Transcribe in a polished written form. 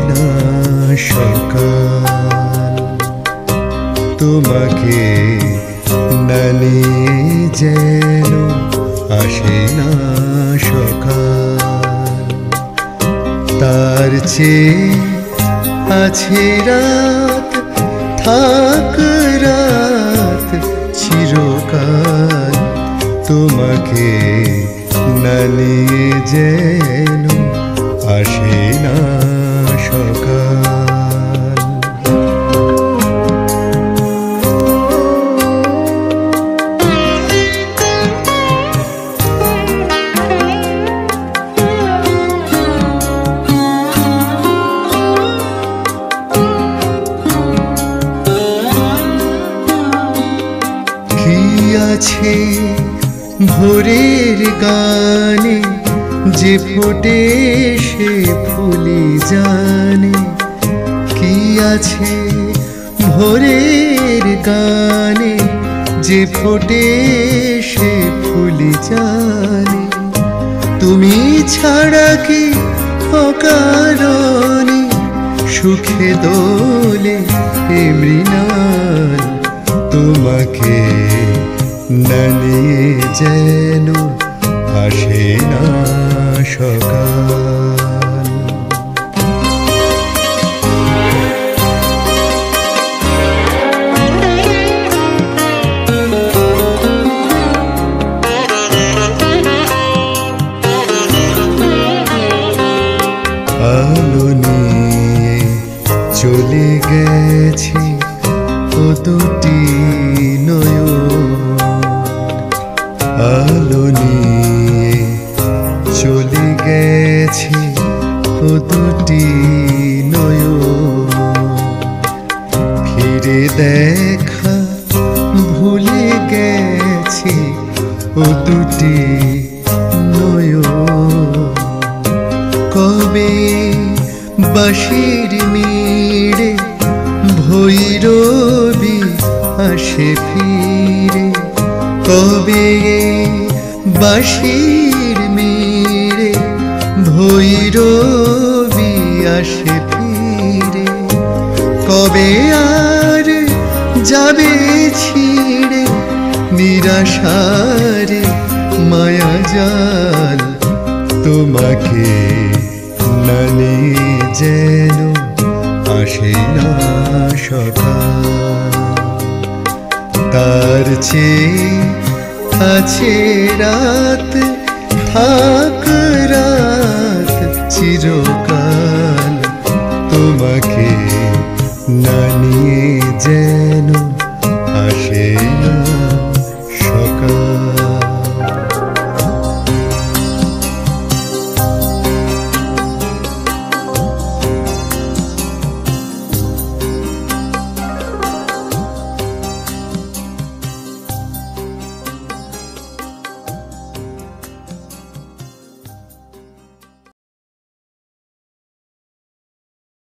না সকাল, তোমাকে না নিয়ে যেন আসে না সকাল। তার চেয়ে আছে রাত, থাক রাত চিরকাল, তোমাকে না নিয়ে যেন আসে না সকাল। কি আছে ভোরের গানে যে ফোটে সে ফুলি জানে, কি আছে ভোরের গানে যে ফোটে সে ফুলি জানে। তুমি ছাড়া কি অকারণে সুখে দোলে এ মৃণাল, তোমাকে না নিয়ে যেন আসে না সকাল। আলো নিয়ে চলে গেছে ও দুটি নয়ন, আলো নিয়ে চলে গেছে ও দুটি নয়ন। ফিরে দেখা ভুলে গেছে ও দুটি নয়ন। কবে বাঁশির মেরে ভৈরবী আসে ফিরে, কবে বাঁশির মেরে ভৈরবী আসে ফিরে। কবে আর যাবে ছিঁড়ে নিরাশারে মায়া জাল, তোমাকে না নিয়ে যেন আসে না সকাল। তার চেয়ে আছে রাত, থাক রাত চিরকাল, তোমাকে না নিয়ে যেন আসে